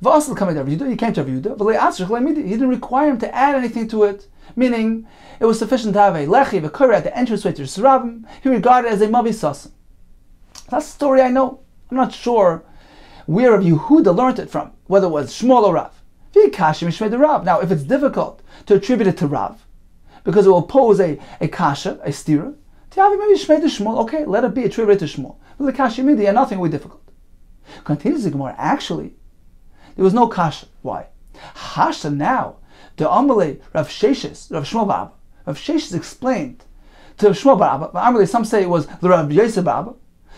V'asal coming to Rav Yehuda, he came to Rav Yehuda, he didn't require him to add anything to it, meaning it was sufficient to have a lechi, a kura at the entranceway to Shus Ravim. He regarded it as a mavi sasam. That's the story I know. I'm not sure where Rav Yehuda learned it from, whether it was Shmuel or Rav. Now, if it's difficult to attribute it to Rav, because it will pose a kasha, a stira, maybe Shmuel, okay, let it be attributed to Shmuel. But the kasha media, nothing will be difficult. Continues the Gemara, actually, there was no kasha. Why? Hasha now, the Amalei Rav Sheshes, Rav Shmuel Baba. Rav Sheshes explained to Shmuel Baba, Amalei, some say it was the Rav Yosef Baba.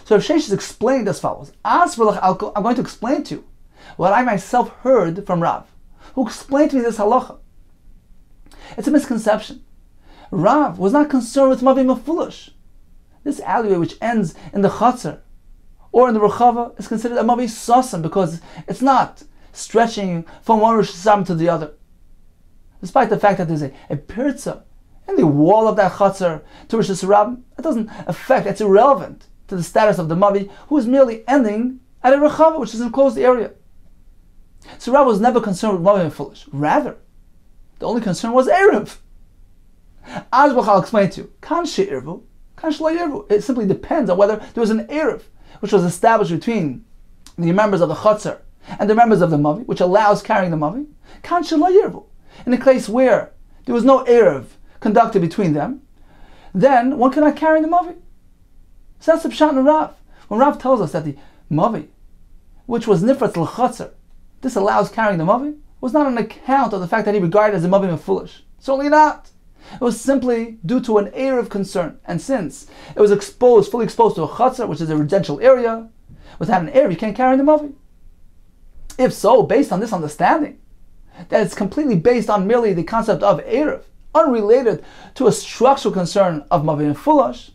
So Rav Sheshes explained as follows. I'm going to explain to you what I myself heard from Rav, who explained to me this halacha. It's a misconception. Rav was not concerned with mavi mefulish. This alleyway which ends in the chatzar or in the rechava is considered a mavi sasam because it's not stretching from one Rosh Hashanah to the other. Despite the fact that there's a pirza in the wall of that chatzar to Rosh Hashanah, it doesn't affect, it's irrelevant to the status of the mavi who is merely ending at a rechava which is an enclosed area. So Rav was never concerned with mavi mefulish. Rather, the only concern was erev. As I'll explain to you, kan she'irvu, kan shelo yirvu. It simply depends on whether there was an erev which was established between the members of the chatzar and the members of the mavi, which allows carrying the mavi. Kan shelo yirvu. In a case where there was no erev conducted between them, then one cannot carry the mavi. So that's the pshat in Rav. When Rav tells us that the mavi, which was nifratz l'chatzar, this allows carrying the mavi, was not on account of the fact that he regarded it as a mavi mefulish. Certainly not. It was simply due to an erev concern, and since it was fully exposed to a chatzar, which is a residential area, without an erev, you can't carry the mavi. If so, based on this understanding, that it's completely based on merely the concept of erev, unrelated to a structural concern of mavi mefulish,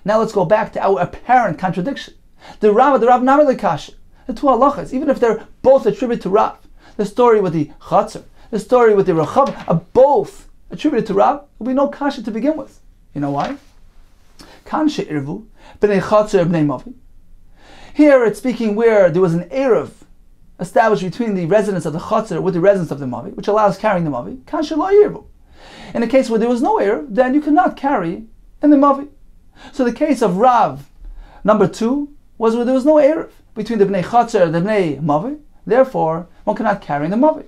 now let's go back to our apparent contradiction. The Rav Namele Kasha, the two halachas, even if they're both attributed to Rav, the story with the chatzar, the story with the rechav, are both attributed to Rav, there will be no kasha to begin with. You know why? Kan she'irvu b'nei chatzer b'nei mavi. Here it's speaking where there was an eruv established between the residents of the chatzer with the residents of the mavi, which allows carrying the mavi. Kan she'lo yirvu. In a case where there was no eruv, then you cannot carry in the mavi. So the case of Rav number 2 was where there was no eruv between the bnei chatzer and the bnei mavi. Therefore, one cannot carry in the mavi.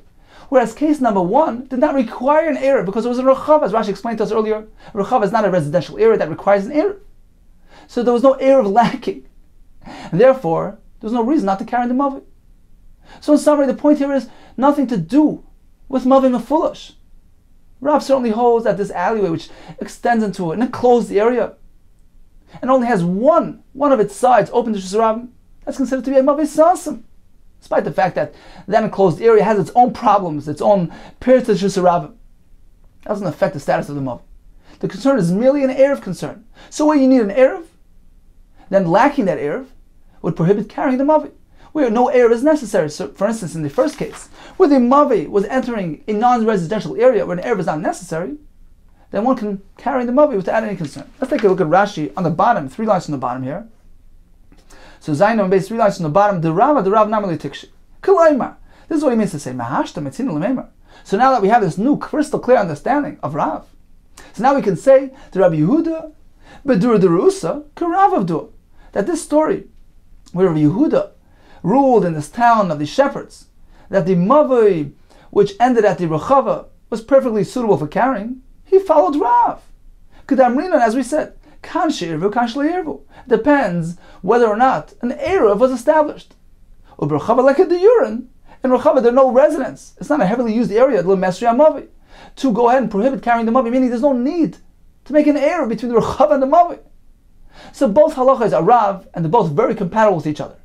Whereas case number 1 did not require an eruv because it was a rechava, as Rashi explained to us earlier. Rechava is not a residential area that requires an eruv. So there was no eruv lacking. And therefore, there was no reason not to carry in the mavi. So in summary, the point here is nothing to do with mavi mefulish. Rav certainly holds that this alleyway, which extends into an enclosed area, and only has one of its sides open to Shusarabim, that's considered to be a mavi sasim. Despite the fact that that enclosed area has its own problems, its own periods to Shusarabim. That doesn't affect the status of the mavi. The concern is merely an eruv concern. So where you need an eruv, then lacking that eruv would prohibit carrying the mavi. Where no eruv is necessary. So, for instance, in the first case, where the mavi was entering a non-residential area where an eruv is not necessary, then one can carry the mavi without any concern. Let's take a look at Rashi on the bottom, 3 lines from the bottom here. So Zayin on base 3 lines from the bottom, the Rav namely tikshi. Kalaimar. This is what he means to say. Mahashta metzinu l'meimar. So now that we have this new crystal clear understanding of Rav, so now we can say the Rabbi Yehuda, Bedur Derusa, Karav Avdur, that this story where Rabbi Yehuda ruled in this town of the shepherds, that the mavi which ended at the rechava was perfectly suitable for carrying, he followed Rav. Kedamrinan, as we said, kan she'irvu, kan shle'irvu. Depends whether or not an eruv was established. U'berchava like a diyurin. In rechava there are no residents. It's not a heavily used area, mavi, to go ahead and prohibit carrying the mavi, meaning there's no need to make an eruv between the rechava and the mavi. So both halachas are Rav, and they're both very compatible with each other.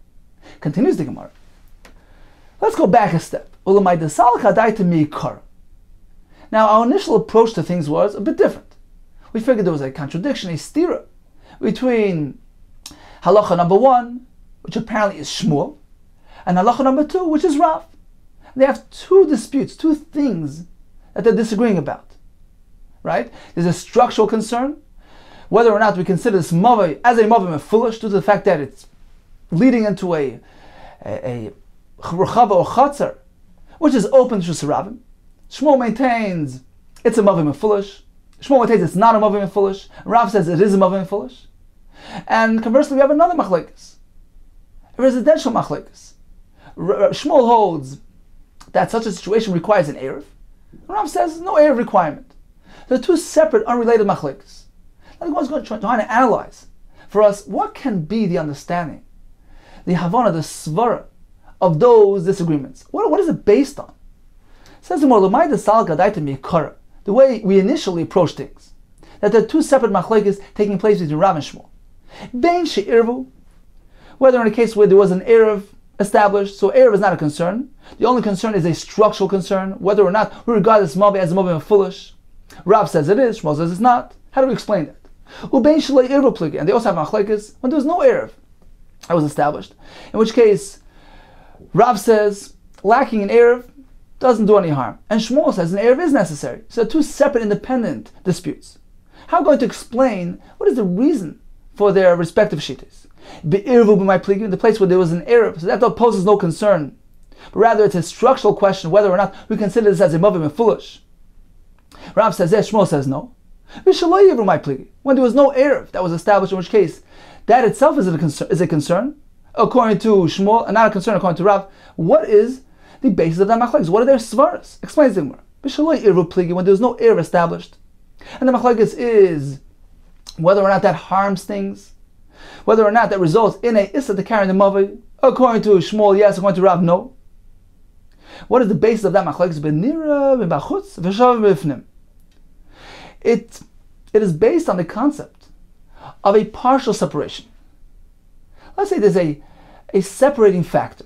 Continues the Gemara. Let's go back a step. Now our initial approach to things was a bit different. We figured there was a contradiction, a stira, between halacha number 1, which apparently is Shmuel, and halacha number 2, which is Rav. They have 2 disputes, 2 things that they're disagreeing about. Right? There's a structural concern, whether or not we consider this mavi as a mavi mefulish due to the fact that it's leading into a rechava or chatzar, which is open to Shusarabim. Shmuel maintains it's a mavi mefulish. Shmuel maintains it's not a mavi mefulish. Rav says it is a mavi mefulish. And conversely, we have another machlekes, a residential machlekes. Shmuel holds that such a situation requires an eruv. Rav says no eruv requirement. They're 2 separate, unrelated machlekes. I think one's going to try to analyze for us what can be the understanding, the havana, the svara of those disagreements. What is it based on? It says the way we initially approach things, that there are 2 separate machlekes taking place between Rav and Shmuel. Bein she'irvu, whether in a case where there was an eruv established, so eruv is not a concern. The only concern is a structural concern, whether or not we regard this mavi as a mavi foolish. Rav says it is, Shmuel says it's not. How do we explain that? Ubein shalei eruv pligi, and they also have machlekes when there was no eruv that was established. In which case, Rav says lacking an eruv doesn't do any harm, and Shmuel says an eruv is necessary. So they're 2 separate, independent disputes. How are we going to explain what is the reason for their respective shittas? Be'eruv b'may pligi, in the place where there was an eruv, so that poses no concern, but rather it's a structural question whether or not we consider this as a mavi mefulish. Rav says yes, Shmuel says no. When there was no eruv that was established, in which case that itself is a concern according to Shmuel, and not a concern according to Rav. What is the basis of that machlekes? What are their svaras? Explains the Gemara. When there was no eruv established, and the machlekes is whether or not that harms things, whether or not that results in a issa to carry the mavi. According to Shmuel, yes. According to Rav, no. What is the basis of that machlekes? It is based on the concept of a partial separation. Let's say there's a separating factor,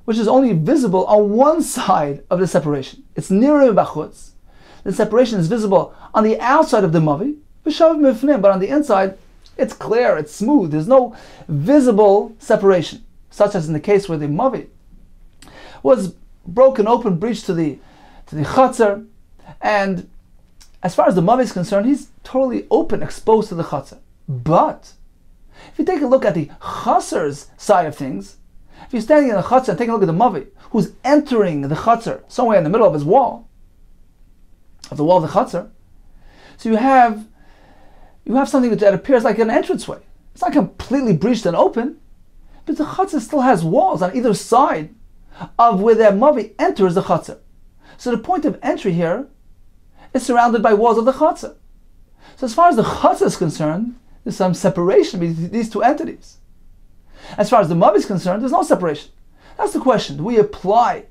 which is only visible on one side of the separation. It's nira b'chutz. The separation is visible on the outside of the mavi, but on the inside, it's clear, it's smooth. There's no visible separation, such as in the case where the mavi was broken open, breached to the chatzar, and as far as the mavi is concerned, he's totally open, exposed to the chatzar. But if you take a look at the chatzar's side of things, if you're standing in the chatzar and taking a look at the mavi who's entering the chatzar somewhere in the middle of his wall, of the wall of the chatzar, so you have something that appears like an entranceway. It's not completely breached and open, but the chatzar still has walls on either side of where that mavi enters the chatzar. So the point of entry here is surrounded by walls of the chatzar. So as far as the chatzar is concerned, there's some separation between these two entities. As far as the mavi is concerned, there's no separation. That's the question. Do we apply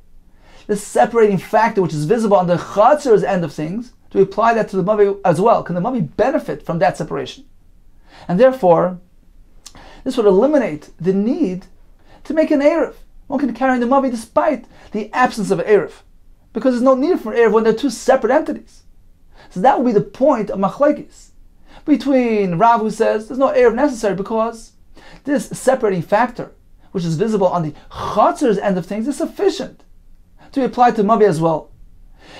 the separating factor which is visible on the chatzar's end of things? Do we apply that to the mavi as well? Can the mavi benefit from that separation? And therefore, this would eliminate the need to make an eruv. One can carry the mavi despite the absence of an eruv, because there's no need for an eruv when they're two separate entities. So that would be the point of machlekes between Rav, who says there's no eruv necessary because this separating factor, which is visible on the chatzar's end of things, is sufficient to be applied to mavi as well.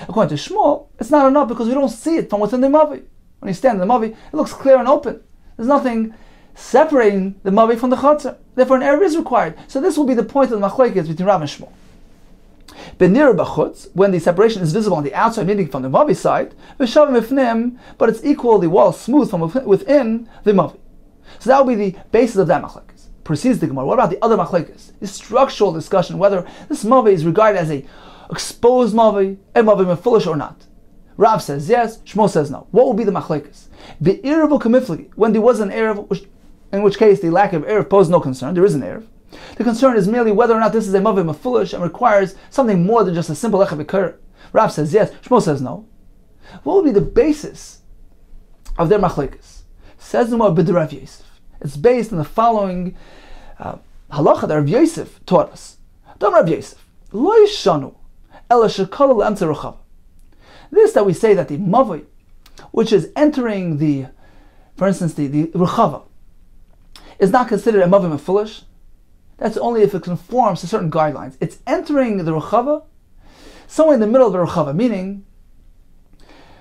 According to Shmuel, it's not enough because we don't see it from within the mavi. When you stand in the mavi, it looks clear and open. There's nothing separating the mavi from the chatzar. Therefore, an eruv is required. So this will be the point of the machlekes between Rav and Shmuel. Benir b'chutz, when the separation is visible on the outside, meaning from the mavi side, v'shavim ifnim, but it's equal, the wall is smooth from within the mavi. So that will be the basis of that machlekes. Proceeds the Gemara. What about the other machlekes? The structural discussion whether this mavi is regarded as a exposed mavi, a mavi mefulish or not. Rav says yes, Shmuel says no. What will be the machlekes? The eruv kamifligi, when there was an eruv, in which case the lack of eruv posed no concern. There is an eruv. The concern is merely whether or not this is a mavi mefulish and requires something more than just a simple lecha v'ker. Rav says yes, Shmuel says no. What will be the basis of their machlekes? Says the Gemara b'Rav Yosef. It's based on the following halacha that Rav Yosef taught us. Dam Rav Yosef, lo yishanu ela shekol le'emtze ruchava. This that we say that the mavi, which is entering the, for instance, the ruchava, is not considered a mavi mefulish. That's only if it conforms to certain guidelines. It's entering the ruchava somewhere in the middle of the ruchava, meaning,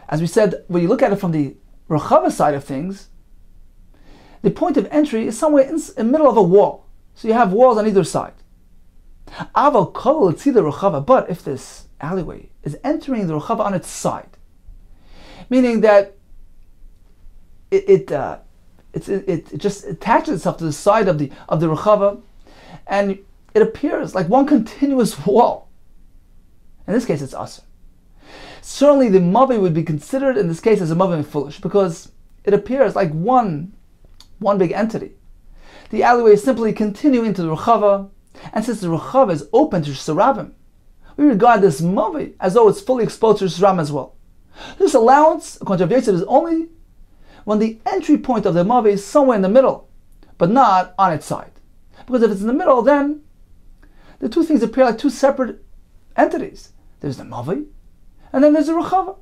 as we said, when you look at it from the ruchava side of things, the point of entry is somewhere in the middle of a wall. So you have walls on either side. Aval kol the ruchava, but if this alleyway is entering the ruchava on its side, meaning that it just attaches itself to the side of the ruchava, and it appears like one continuous wall. In this case, it's asur. Certainly, the mavi would be considered in this case as a mavi foolish because it appears like one big entity. The alleyway is simply continuing to the ruchava, and since the ruchava is open to shesarabim, we regard this mavi as though it's fully exposed to shesarabim as well. This allowance, according to Rav Yosef, is only when the entry point of the mavi is somewhere in the middle, but not on its side. Because if it's in the middle, then the two things appear like two separate entities. There's the mavi, and then there's the ruchava.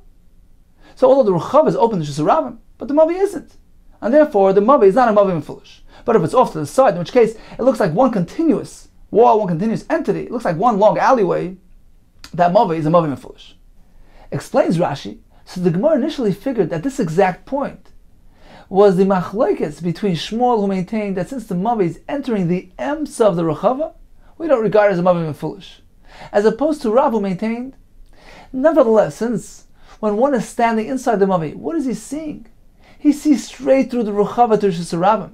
So although the ruchava is open to shesarabim, but the mavi isn't. And therefore, the mavi is not a mavi foolish. But if it's off to the side, in which case it looks like one continuous wall, one continuous entity, it looks like one long alleyway, that mavi is a mavi foolish. Explains Rashi, so the Gemara initially figured that this exact point was the machlekes between Shmuel, who maintained that since the mavi is entering the emsa of the ruchava, we don't regard it as a mavi foolish, as opposed to Rav, who maintained, nevertheless, since when one is standing inside the mavi, what is he seeing? He sees straight through the ruchava to shesarabim,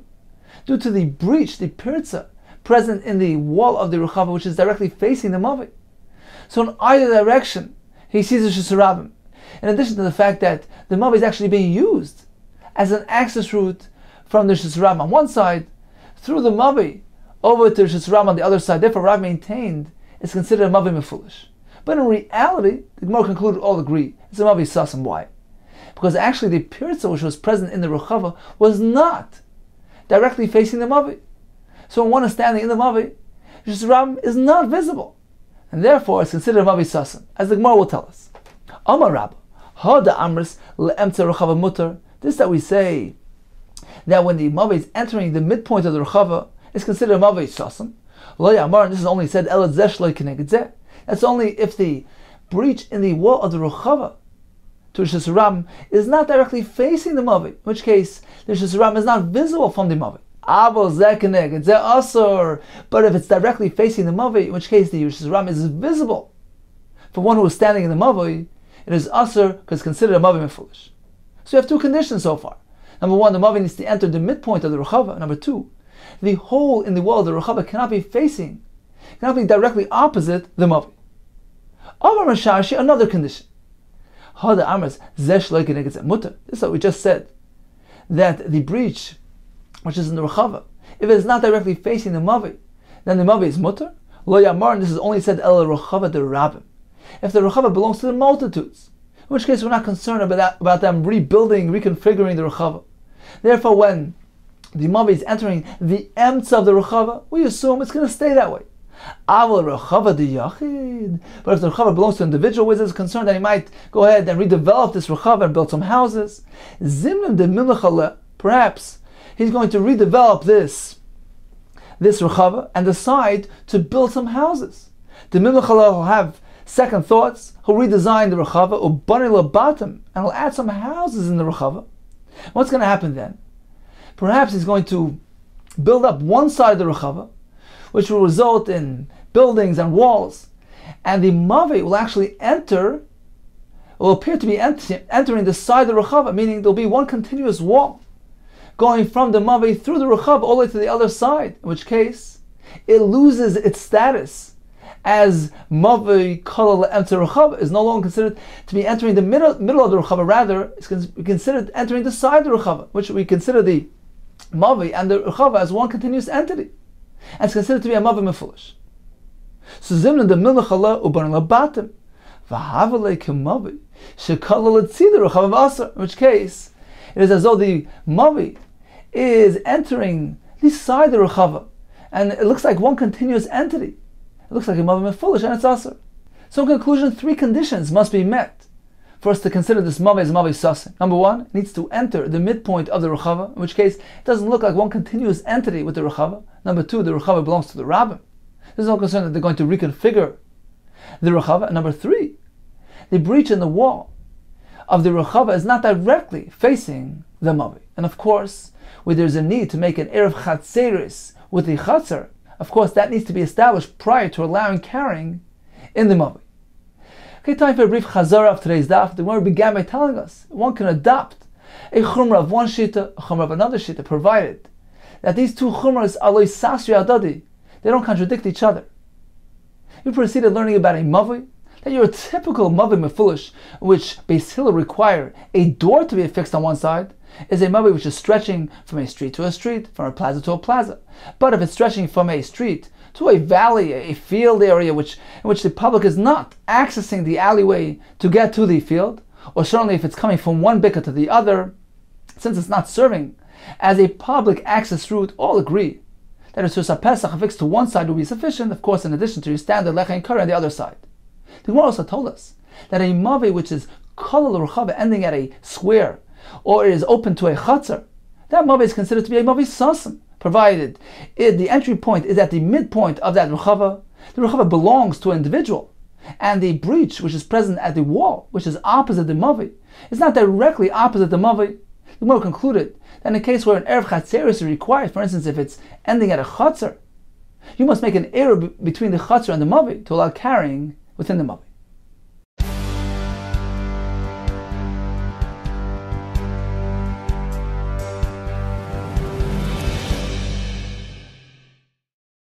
due to the breach, the pirza, present in the wall of the ruchava, which is directly facing the mavi. So in either direction, he sees the shesarabim. In addition to the fact that the mavi is actually being used as an access route from the shesarabim on one side, through the mavi, over to the shesarabim on the other side. Therefore, Rav maintained it's considered a mavi mefulish. But in reality, the Gemara concluded all agree it's a mavi sasam. Why? Because actually the pirza which was present in the ruchava was not directly facing the mavi. So when one is standing in the mavi, shesarabim is not visible, and therefore it's considered a mavi sasam, as the Gemara will tell us. Amar Rabba, hada amris le'emtze ruchava mutar. This that we say that when the mavi is entering the midpoint of the ruchava is considered a mavi sasam. Lo yamar, this is only said elad zeh shlo keneged zeh. That's only if the breach in the wall of the ruchava to Rishus Harabim is not directly facing the Mavi, in which case the Rishus Harabim is not visible from the Mavi. But if it's directly facing the Mavi, in which case the Rishus Harabim is visible for one who is standing in the Mavi, it is Asur because it's considered a Mavi Mefulish. So you have two conditions so far. Number one, the Mavi needs to enter the midpoint of the Rechava. Number two, the hole in the wall of the Rechava cannot be directly opposite the Mavi. Another condition. This is what we just said. That the breach, which is in the Rechava, if it is not directly facing the Mavi, then the Mavi is mutter. Lo Yamar, and this is only said El Rechava de Rabbim. If the Rechava belongs to the multitudes, in which case we're not concerned about them rebuilding, reconfiguring the Rechava. Therefore, when the Mavi is entering the Emtz of the Rechava, we assume it's going to stay that way. But if the Rechava belongs to an individual, where is concerned that he might go ahead and redevelop this Rechava and build some houses, perhaps he's going to redevelop this Rechava and decide to build some houses. The Milchala will have second thoughts. He'll redesign the Rechava, and he'll add some houses in the Rechava. What's going to happen then? Perhaps he's going to build up one side of the Rechava, which will result in buildings and walls, and the Mavi will actually will appear to be entering the side of the Rechava, meaning there'll be one continuous wall going from the Mavi through the Rechava all the way to the other side, in which case it loses its status as Mavi Kala enter Rechava, is no longer considered to be entering the middle of the Rechava, rather it's considered entering the side of the Rechava, which we consider the Mavi and the Rechava as one continuous entity. And it's considered to be a Mavi Mefulish. So Zimna the Milchala Uban Labatim Vahavale Kemavi Shekala Letzida Rechava Asar, in which case it is as though the Mavi is entering the side of the Rechava, and it looks like one continuous entity. It looks like a Mavi Mefulish and it's Asar. So in conclusion, three conditions must be met for us to consider this Mavi as Mavi Sasin. Number one, it needs to enter the midpoint of the Rechava, in which case it doesn't look like one continuous entity with the Rechava. Number two, the Rechava belongs to the Rabbim. There's no concern that they're going to reconfigure the Rechava. And number three, the breach in the wall of the Rechava is not directly facing the Mavi. And of course, where there's a need to make an Erev Chatzeris with the Chatzar, of course that needs to be established prior to allowing carrying in the Mavi. Okay, time for a brief chazara of today's daf. The Gemara began by telling us one can adopt a chumrah of one shita, a chumrah of another shita, provided that these two chumras are lo sasri adadi, they don't contradict each other. We proceeded learning about a mavi, that you're a typical mavi mefulish, which Beis Hillel require a door to be affixed on one side, is a mavi which is stretching from a street to a street, from a plaza to a plaza. But if it's stretching from a street to a valley, a field area in which the public is not accessing the alleyway to get to the field, or certainly if it's coming from one bikah to the other, since it's not serving as a public access route, all agree that a Susa Pesach affixed to one side will be sufficient, of course, in addition to your standard Lecha and Kara on the other side. The Gemara also told us that a Mavi which is Kolal Rechava ending at a square, or it is open to a Chatzar, that Mavi is considered to be a Mavi Sasim, provided the entry point is at the midpoint of that Rechava. The Rechava belongs to an individual, and the breach which is present at the wall, which is opposite the Mavi, is not directly opposite the Mavi. The Gemara concluded that in a case where an Erev Chatzeris is required, for instance, if it's ending at a Chatzar, you must make an error between the Chatzar and the Mavi to allow carrying within the Mavi.